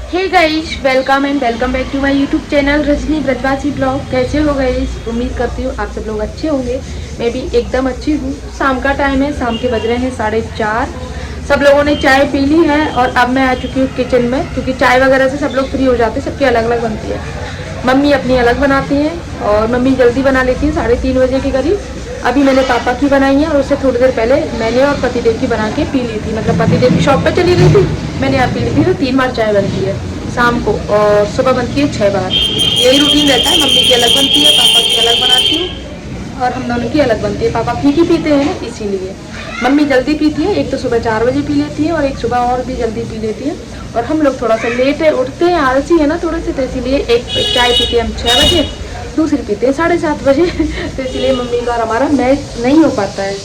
Hey guys, welcome and welcome back to my YouTube channel Rajni Brajwasi blog. कैसे हो guys? उम्मीद करती हूँ आप सब लोग अच्छे होंगे। मैं भी एकदम अच्छी हूँ। शाम का टाइम है, शाम के बज रहे हैं 4:30। सब लोगों ने चाय पी ली है और अब मैं आ चुकी हूँ किचन में, क्योंकि चाय वगैरह से सब लोग फ्री हो जाते हैं। सबकी अलग अलग बनती है। मम्मी अपनी अलग बनाती हैं और मम्मी जल्दी बना लेती है 3:30 बजे के करीब। अभी मैंने पापा की बनाई है और उससे थोड़ी देर पहले मैंने और पतिदेव की बना के पी ली थी। मतलब पतिदेव की शॉप पे चली गई थी, मैंने यहाँ पी ली थी। तो 3 बार चाय बनती है शाम को और सुबह बनती है 6 बार। यही रूटीन रहता है। मम्मी की अलग बनती है, पापा की अलग बनाती हूँ और हम दोनों की अलग बनती है। पापा फीकी पीते हैं ना, इसीलिए। मम्मी जल्दी पीती है, एक तो सुबह 4 बजे पी लेती है और एक सुबह और भी जल्दी पी लेती है। और हम लोग थोड़ा सा लेट उठते हैं, आलसी है ना थोड़े से, तो इसीलिए एक चाय पीते हैं हम 6 बजे, दूसरी पीते हैं 7:30 बजे। तो इसलिए मम्मी का और हमारा मैच नहीं हो पाता है।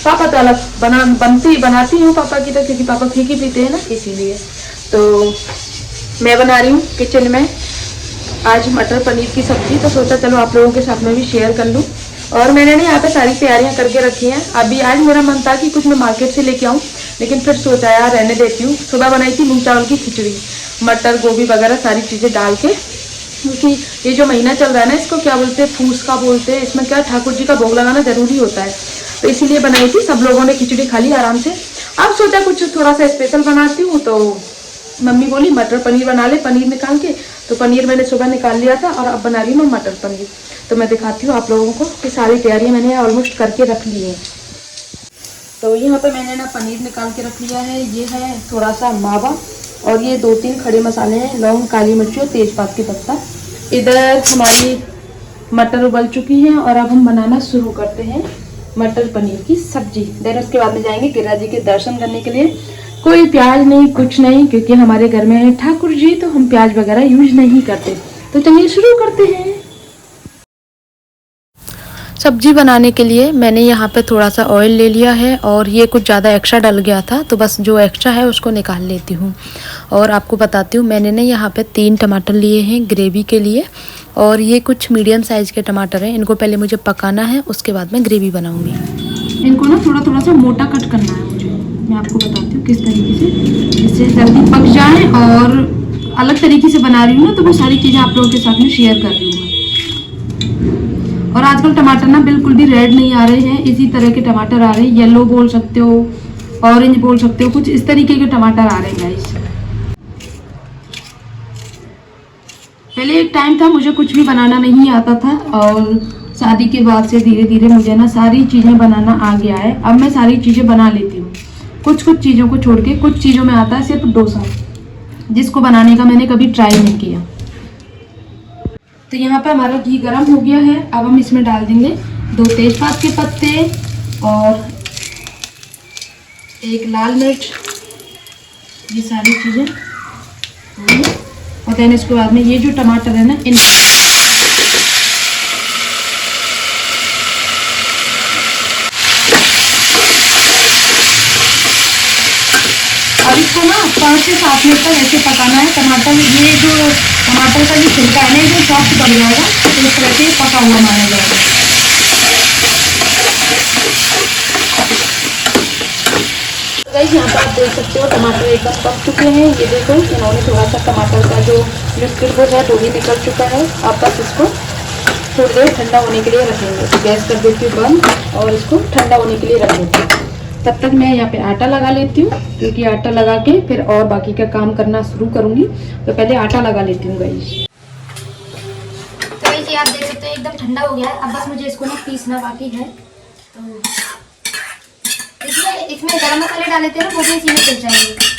पापा तो अलग बनाती हूँ पापा की, तो क्योंकि पापा फीकी पीते हैं ना, इसीलिए। तो मैं बना रही हूँ किचन में आज मटर पनीर की सब्जी। तो सोचा चलो आप लोगों के साथ में भी शेयर कर लूँ। और मैंने ना यहाँ पे सारी तैयारियां करके रखी हैं। अभी आज मेरा मन था कि कुछ मैं मार्केट से लेके आऊँ, लेकिन फिर सोचा यार रहने देती हूँ। सुबह बनाई थी मूंग चावल की खिचड़ी, मटर गोभी वगैरह सारी चीज़ें डाल के, क्योंकि ये जो महीना चल रहा है ना, इसको क्या बोलते हैं, फूस का बोलते हैं। इसमें क्या ठाकुर जी का भोग लगाना जरूरी होता है, तो इसीलिए बनाई थी। सब लोगों ने खिचड़ी खा ली आराम से। अब सोचा कुछ थोड़ा सा स्पेशल बनाती हूँ, तो मम्मी बोली मटर पनीर बना ले पनीर निकाल के। तो पनीर मैंने सुबह निकाल लिया था और अब बना रही हूँ मैं मटर पनीर। तो मैं दिखाती हूँ आप लोगों को कि सारी तैयारियां मैंने ऑलमोस्ट करके रख ली है। तो यहाँ पे मैंने ना पनीर निकाल के रख लिया है। ये है थोड़ा सा मावा और ये 2-3 खड़े मसाले हैं, लौंग, काली मिर्ची और तेजपात के पत्ता। इधर हमारी मटर उबल चुकी हैं और अब हम बनाना शुरू करते हैं मटर पनीर की सब्जी। देन उसके बाद में जाएंगे गिरिजा जी के दर्शन करने के लिए। कोई प्याज नहीं, कुछ नहीं, क्योंकि हमारे घर में है ठाकुर जी, तो हम प्याज वगैरह यूज नहीं करते। तो चलिए शुरू करते हैं। सब्जी बनाने के लिए मैंने यहाँ पे थोड़ा सा ऑयल ले लिया है और ये कुछ ज़्यादा एक्स्ट्रा डल गया था, तो बस जो एक्स्ट्रा है उसको निकाल लेती हूँ। और आपको बताती हूँ, मैंने ना यहाँ पे 3 टमाटर लिए हैं ग्रेवी के लिए, और ये कुछ मीडियम साइज़ के टमाटर हैं। इनको पहले मुझे पकाना है, उसके बाद मैं ग्रेवी बनाऊँगी। इनको ना थोड़ा थोड़ा सा मोटा कट करना है मुझे। मैं आपको बताती हूँ किस तरीके से, जिससे जल्दी पक जाए। और अलग तरीके से बना रही हूँ ना, तो वो सारी चीज़ें आप लोगों के साथ में शेयर कर रही हूँ मैं। और आजकल टमाटर ना बिल्कुल भी रेड नहीं आ रहे हैं, इसी तरह के टमाटर आ रहे हैं। येलो बोल सकते हो, ऑरेंज बोल सकते हो, कुछ इस तरीके के टमाटर आ रहे हैं गाइस। पहले एक टाइम था मुझे कुछ भी बनाना नहीं आता था, और शादी के बाद से धीरे धीरे मुझे ना सारी चीज़ें बनाना आ गया है। अब मैं सारी चीज़ें बना लेती हूँ, कुछ कुछ चीज़ों को छोड़ के। कुछ चीज़ों में आता है सिर्फ डोसा, जिसको बनाने का मैंने कभी ट्राई नहीं किया। तो यहाँ पे हमारा घी गर्म हो गया है। अब हम इसमें डाल देंगे 2 तेजपात के पत्ते और 1 लाल मिर्च, ये सारी चीज़ें। और देन इसके बाद में ये जो टमाटर है ना, इन अब इसको ना 5 से 7 मिनट तक ऐसे पकाना है। टमाटर, ये जो टमाटर का जो छिलका है ना, ये जो सॉफ्ट पड़ जाएगा, तो इस तरह से पका हुआ माना जाएगा। गाइस यहाँ पर आप देख सकते हो टमाटर एकदम पक चुके हैं। ये देखो, इन्होंने थोड़ा सा टमाटर का जो लिक्विड वो है वो भी निकल चुका है। आप बस इसको थोड़ी देर ठंडा होने के लिए रखेंगे। तो गैस कर देती हूँ बंद और इसको ठंडा होने के लिए रख देती हूँ। तब तक मैं यहाँ पे आटा लगा लेती हूँ, क्योंकि आटा लगा के फिर और बाकी का काम करना शुरू करूँगी। तो पहले आटा लगा लेती हूँ गाइस। तो गाइस ये आप देख सकते हो एकदम ठंडा हो गया है। अब बस मुझे इसको ना पीसना बाकी है। तो इसमें गरम मसाले डाले थे ना, वो भी इसी में पिस जाएंगे।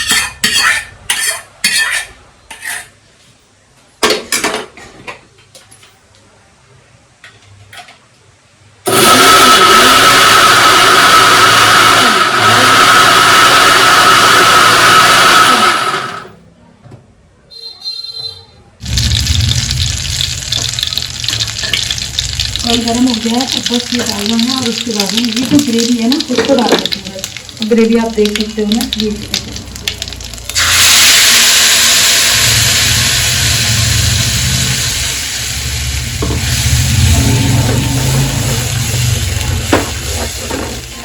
ऑयल गर्म हो गया है, तो बस ये डालना है। और उसके बाद में ये जो ग्रेवी है ना, उसको डाल देते हैं। ग्रेवी आप देख सकते हो ना, ये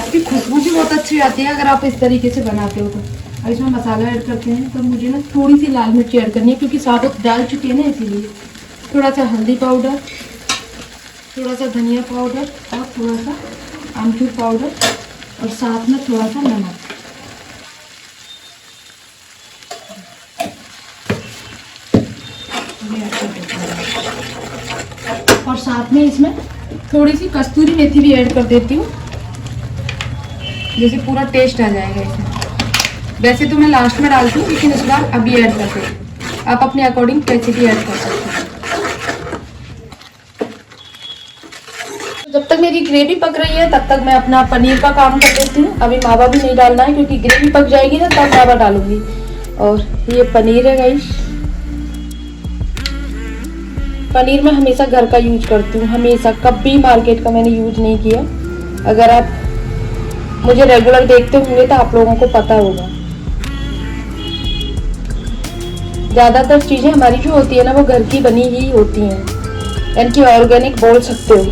आपकी खुशबू भी बहुत अच्छी आती है अगर आप इस तरीके से बनाते हो तो। अब इसमें मसाला ऐड करते हैं। तो मुझे ना थोड़ी सी लाल मिर्ची ऐड करनी है क्योंकि साबुत डाल चुके हैं ना, इसीलिए। थोड़ा सा हल्दी पाउडर, थोड़ा सा धनिया पाउडर और थोड़ा सा आमचूर पाउडर और साथ में थोड़ा सा नमक। और साथ में इसमें थोड़ी सी कस्तूरी मेथी भी ऐड कर देती हूँ, जैसे पूरा टेस्ट आ जाएगा इसमें। वैसे तो मैं लास्ट में डालती हूँ, लेकिन इस बार अभी ऐड करते हैं। आप अपने अकॉर्डिंग कैसे भी ऐड कर सकते हैं। जब तक मेरी ग्रेवी पक रही है तब तक मैं अपना पनीर का काम कर देती हूँ। अभी मावा भी नहीं डालना है क्योंकि ग्रेवी पक जाएगी ना तब मावा डालूंगी। और ये पनीर है गाइस। पनीर मैं हमेशा घर का यूज करती हूँ, हमेशा, कभी मार्केट का मैंने यूज नहीं किया। अगर आप मुझे रेगुलर देखते होंगे तो आप लोगों को पता होगा। ज़्यादातर चीज़ें हमारी जो होती है ना वो घर की बनी ही होती हैं, यानी कि ऑर्गेनिक बोल सकते हो।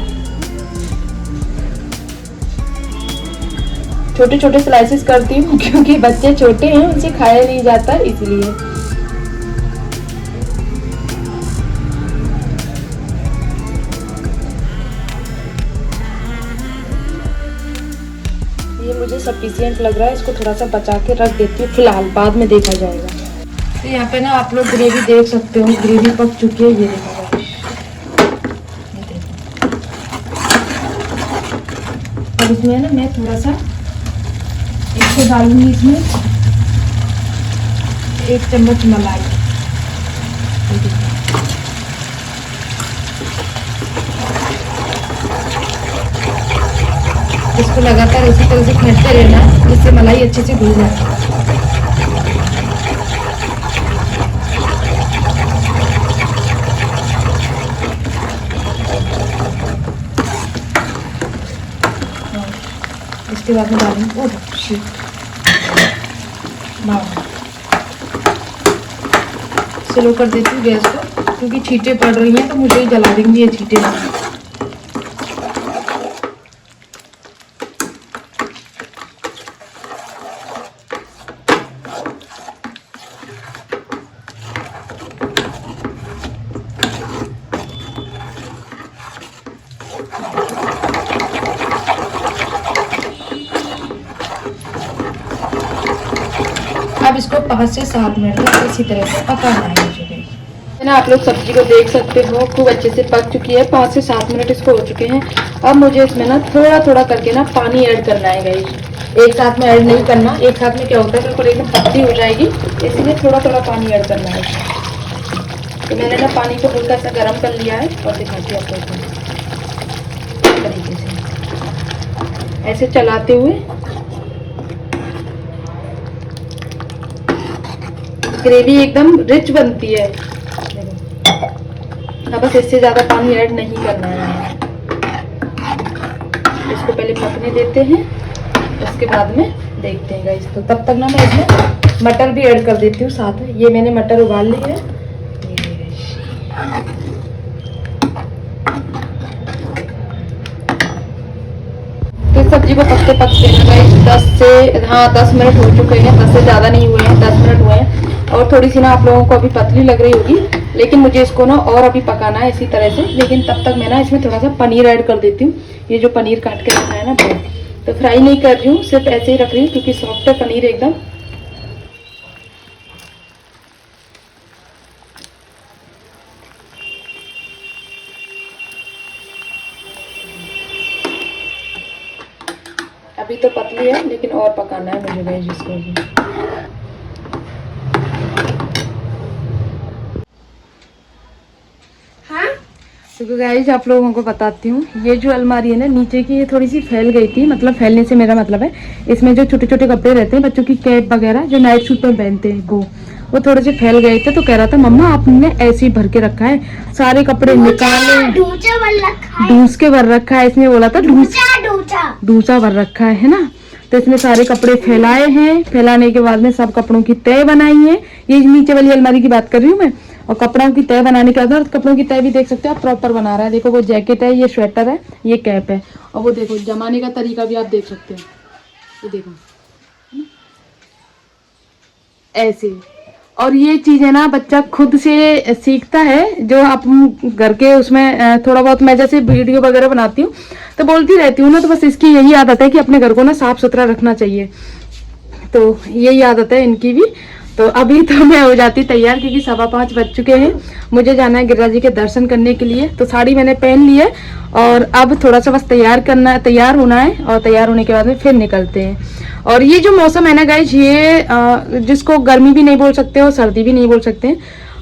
छोटे छोटे स्लाइसेस करती हूँ क्योंकि बच्चे छोटे हैं, उनसे खाया नहीं जाता, इसलिए। ये मुझे सफिशिएंट लग रहा है, इसको थोड़ा सा बचा के रख देती हूँ फिलहाल, बाद में देखा जाएगा। तो यहाँ पे ना आप लोग ग्रेवी देख सकते हो, ग्रेवी पक चुकी है, ये देखो। अब इसमें ना मैं थोड़ा सा इसको डालूंगी, इसमें 1 चम्मच मलाई। इसको लगातार इसी तरह से फेंटते रहना जिससे मलाई अच्छे से घुल जाए। इसके बाद में डालूंगी स्लो कर देती हूँ गैस को क्योंकि छींटे पड़ रही हैं तो मुझे ही जला देंगी ये छींटे। अब इसको 5 से 7 मिनट तक इसी तरह से पकाना है मुझे। ना आप लोग सब्जी को देख सकते हो खूब अच्छे से पक चुकी है, 5 से 7 मिनट इसको हो चुके हैं। अब मुझे इसमें ना थोड़ा थोड़ा करके ना पानी ऐड करना है गाइस, एक साथ में ऐड नहीं करना। एक साथ में क्या होता है बिल्कुल एकदम पतली हो जाएगी, इसीलिए थोड़ा थोड़ा पानी ऐड करना है। तो मैंने ना पानी को हल्का सा गर्म कर लिया है और दिखाती हूँ आप लोगों को तरीके से ऐसे चलाते हुए। ग्रेवी एकदम रिच बनती है। अब बस इससे ज़्यादा पानी ऐड नहीं करना है। इसको पहले पकने देते हैं, उसके बाद में देखते हैं गाइस। तो तब तक ना मैं इसमें मटर भी ऐड कर देती हूँ साथ में। ये मैंने मटर उबाल ली है। तो सब्जी को पकते पकते ना गाइस 10 मिनट हो चुके हैं, 10 से ज़्यादा नहीं हुए हैं, 10 मिनट हुए हैं। और थोड़ी सी ना आप लोगों को अभी पतली लग रही होगी, लेकिन मुझे इसको ना और अभी पकाना है इसी तरह से। लेकिन तब तक मैं ना इसमें थोड़ा सा पनीर ऐड कर देती हूँ। ये जो पनीर काट के रखा है ना वो तो फ्राई नहीं कर रही हूँ, सिर्फ ऐसे ही रख रही हूँ क्योंकि सॉफ्ट है पनीर एकदम। अभी तो पतली है लेकिन और पकाना है मुझे गाइस इसको भी। तो गाइस आप लोगों को बताती हूँ, ये जो अलमारी है ना नीचे की, ये थोड़ी सी फैल गई थी। मतलब फैलने से मेरा मतलब है इसमें जो छोटे छोटे कपड़े रहते हैं बच्चों की, कैप वगैरह जो नाइट सूट पर पहनते हैं, वो थोड़े से फैल गए थे। तो कह रहा था मम्मा आपने ऐसे ही भर के रखा है, सारे कपड़े निकाले, ढूंस के भर रखा है। इसने बोला था ढूंसा भर रखा है ना। तो इसने सारे कपड़े फैलाए हैं, फैलाने के बाद में सब कपड़ों की तय बनाई है। ये नीचे वाली अलमारी की बात कर रही हूँ मैं। और कपड़ों की तय बनाने के बाद कपड़ों की तय भी देख सकते हो आप, प्रॉपर बना रहा है। देखो वो जैकेट है, ये स्वेटर है, ये कैप है, और वो देखो जमाने का तरीका भी आप देख सकते हो। ये देखो ऐसे। और ये चीज है ना बच्चा खुद से सीखता है, जो आप घर के उसमें थोड़ा बहुत मैं जैसे वीडियो वगैरह बनाती हूँ तो बोलती रहती हूँ ना, तो बस इसकी यही आदत है कि अपने घर को ना साफ सुथरा रखना चाहिए, तो यही आदत है इनकी भी। तो अभी तो मैं हो जाती तैयार क्योंकि 5:15 बज चुके हैं, मुझे जाना है गिरिराज जी के दर्शन करने के लिए। तो साड़ी मैंने पहन ली है और अब थोड़ा सा बस तैयार होना है, और तैयार होने के बाद में फिर निकलते हैं। और ये जो मौसम है ना गाइज, ये जिसको गर्मी भी नहीं बोल सकते और सर्दी भी नहीं बोल सकते,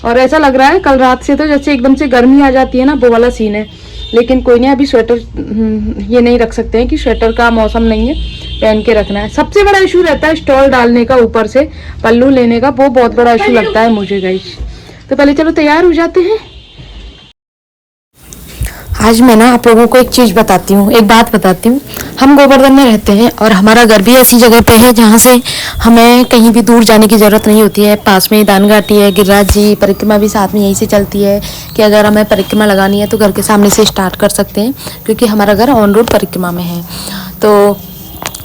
और ऐसा लग रहा है कल रात से तो जैसे एकदम से गर्मी आ जाती है ना, वो वाला सीन है। लेकिन कोई नहीं, अभी स्वेटर ये नहीं रख सकते हैं कि स्वेटर का मौसम नहीं है, पहन के रखना है। सबसे बड़ा इशू रहता है स्टॉल डालने का, ऊपर से पल्लू लेने का, वो बहुत बड़ा इशू लगता है मुझे गाइस। तो पहले चलो तैयार हो जाते हैं। आज मैं ना आप लोगों को एक चीज़ बताती हूँ, एक बात बताती हूँ। हम गोवर्धन में रहते हैं और हमारा घर भी ऐसी जगह पे है जहाँ से हमें कहीं भी दूर जाने की ज़रूरत नहीं होती है। पास में ही दान घाटी है, गिरिराज जी परिक्रमा भी साथ में यहीं से चलती है कि अगर हमें परिक्रमा लगानी है तो घर के सामने से स्टार्ट कर सकते हैं, क्योंकि हमारा घर ऑन रोड परिक्रमा में है। तो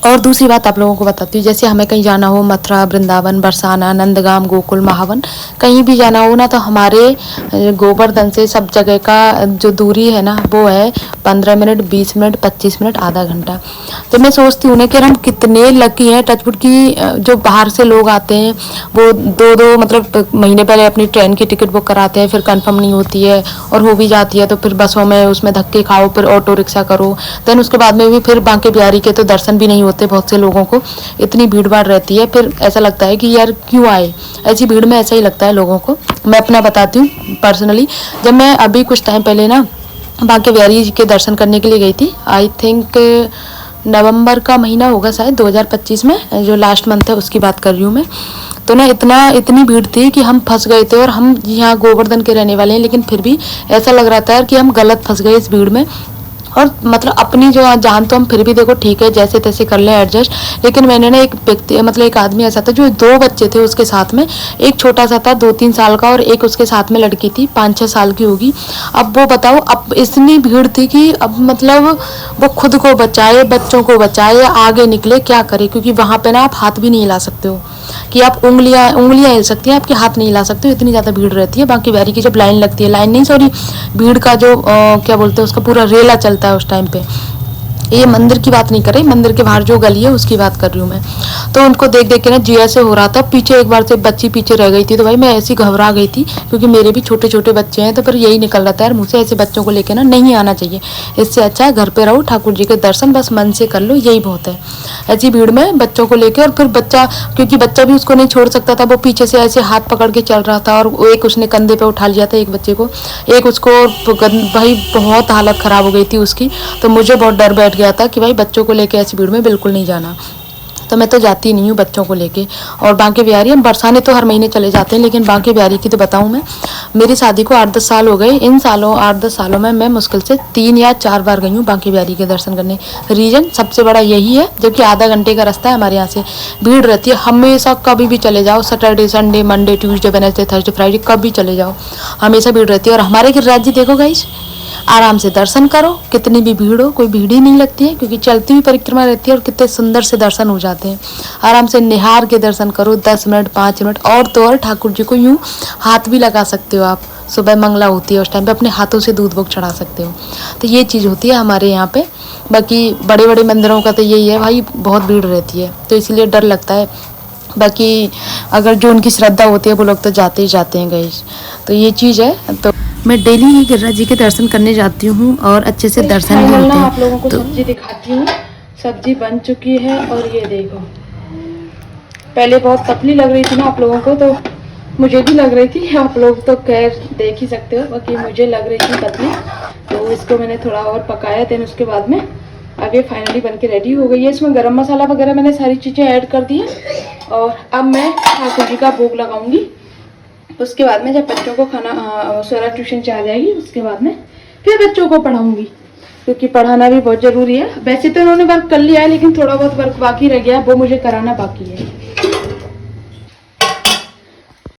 और दूसरी बात आप लोगों को बताती हूँ, जैसे हमें कहीं जाना हो, मथुरा, वृंदावन, बरसाना, नंदगाम, गोकुल, महावन, कहीं भी जाना हो ना, तो हमारे गोवर्धन से सब जगह का जो दूरी है ना, वो है 15 मिनट, 20 मिनट, 25 मिनट, आधा घंटा। तो मैं सोचती हूँ ना कि हम कितने लकी हैं, टचवुड की जो बाहर से लोग आते हैं वो दो मतलब महीने पहले अपनी ट्रेन की टिकट बुक कराते हैं, फिर कंफर्म नहीं होती है, और हो भी जाती है तो फिर बसों में उसमें धक्के खाओ, फिर ऑटो रिक्शा करो, देन उसके बाद में भी फिर बांके बिहारी के तो दर्शन भी नहीं होते बहुत से लोगों को, इतनी भीड़ भाड़ रहती है। फिर ऐसा लगता है कि यार क्यों आए, ऐसी भीड़ में ऐसा ही लगता है लोगों को। मैं अपना बताती हूँ पर्सनली, जब मैं अभी कुछ टाइम पहले ना बांके बिहारी के दर्शन करने के लिए गई थी, आई थिंक नवंबर का महीना होगा शायद 2025 में, जो लास्ट मंथ है उसकी बात कर रही हूँ मैं। तो ना इतनी भीड़ थी कि हम फंस गए थे, और हम यहाँ गोवर्धन के रहने वाले हैं, लेकिन फिर भी ऐसा लग रहा था कि हम गलत फंस गए इस भीड़ में। और मतलब अपनी जो जान तो हम फिर भी देखो ठीक है जैसे तैसे कर लें एडजस्ट, लेकिन मैंने ना एक व्यक्ति मतलब एक आदमी ऐसा था जो 2 बच्चे थे उसके साथ में, एक छोटा सा था 2-3 साल का, और एक उसके साथ में लड़की थी 5-6 साल की होगी। अब वो बताओ, अब इतनी भीड़ थी कि अब मतलब वो खुद को बचाए, बच्चों को बचाए, आगे निकले, क्या करे, क्योंकि वहाँ पे ना आप हाथ भी नहीं हिला सकते हो, कि आप उंगलियां हिल सकती हैं, आपके हाथ नहीं हिला सकते हो, इतनी ज़्यादा भीड़ रहती है। बांके बिहारी की जब लाइन लगती है, लाइन नहीं सॉरी, भीड़ का जो क्या बोलते हैं उसका पूरा रेला चलता है उस टाइम पे। ये मंदिर की बात नहीं कर रही, मंदिर के बाहर जो गली है उसकी बात कर रही हूँ मैं। तो उनको देख देख के ना जी ऐसे हो रहा था। पीछे एक बार से बच्ची पीछे रह गई थी, तो भाई मैं ऐसी घबरा गई थी, क्योंकि मेरे भी छोटे छोटे बच्चे हैं। तो फिर यही निकल रहा था यार मुझे, ऐसे बच्चों को लेकर ना नहीं आना चाहिए, इससे अच्छा है घर पे रहो, ठाकुर जी के दर्शन बस मन से कर लो, यही बहुत है। ऐसी भीड़ में बच्चों को लेकर, और फिर बच्चा, क्योंकि बच्चा भी उसको नहीं छोड़ सकता था, वो पीछे से ऐसे हाथ पकड़ के चल रहा था, और एक उसने कंधे पे उठा लिया था एक बच्चे को, एक उसको, भाई बहुत हालत ख़राब हो गई थी उसकी। तो मुझे बहुत डर बैठ गया था कि भाई बच्चों को लेके ऐसी भीड़ में बिल्कुल नहीं जाना। तो मैं तो जाती नहीं हूँ बच्चों को लेके। और बांके बिहारी हम बरसाने तो हर महीने चले जाते हैं, लेकिन बांके बिहारी की तो बताऊँ मैं, मेरी शादी को 8-10 साल हो गए। इन सालों 8-10 सालों में मैं मुश्किल से 3 या 4 बार गई हूँ बांके बिहारी के दर्शन करने। रीज़न सबसे बड़ा यही है, जबकि आधा घंटे का रास्ता है हमारे यहाँ से, भीड़ रहती है हमेशा, कभी भी चले जाओ, Saturday, Sunday, Monday, Tuesday, Wednesday, Thursday, Friday, कभी चले जाओ, हमेशा भीड़ रहती है। और हमारे गिरिराज जी देखो गाइस, आराम से दर्शन करो, कितनी भी भीड़ हो कोई भीड़ ही नहीं लगती है, क्योंकि चलती हुई परिक्रमा रहती है, और कितने सुंदर से दर्शन हो जाते हैं। आराम से निहार के दर्शन करो, 10 मिनट 5 मिनट। और तो और ठाकुर जी को यूँ हाथ भी लगा सकते हो आप, सुबह मंगला होती है उस टाइम पे अपने हाथों से दूध भोग चढ़ा सकते हो। तो ये चीज़ होती है हमारे यहाँ पे। बाकी बड़े बड़े मंदिरों का तो यही है भाई, बहुत भीड़ रहती है, तो इसलिए डर लगता है। बाकी अगर जो उनकी श्रद्धा होती है वो लोग तो जाते ही जाते हैं गाइस, तो ये चीज़ है। तो मैं डेली ही गिरिराज जी के दर्शन करने जाती हूँ, और अच्छे से दर्शन भी होते हैं। आप लोगों को तो सब्जी दिखाती हूँ, सब्जी बन चुकी है, और ये देखो, पहले बहुत पतली लग रही थी ना आप लोगों को, तो मुझे भी लग रही थी, आप लोग तो खैर देख ही सकते हो, बाकी मुझे लग रही थी पतली, तो इसको मैंने थोड़ा और पकाया, देन उसके बाद में अब ये फाइनली बन के रेडी हो गई है। इसमें गरम मसाला वगैरह मैंने सारी चीज़ें ऐड कर दी है, और अब मैं ठाकुर जी का भोग लगाऊंगी। उसके बाद में जब बच्चों को खाना सोरा ट्यूशन से आ जाएगी, उसके बाद में फिर बच्चों को पढ़ाऊंगी, क्योंकि पढ़ाना भी बहुत ज़रूरी है। वैसे तो उन्होंने वर्क कर लिया है, लेकिन थोड़ा बहुत वर्क बाकी रह गया है, वो मुझे कराना बाकी है।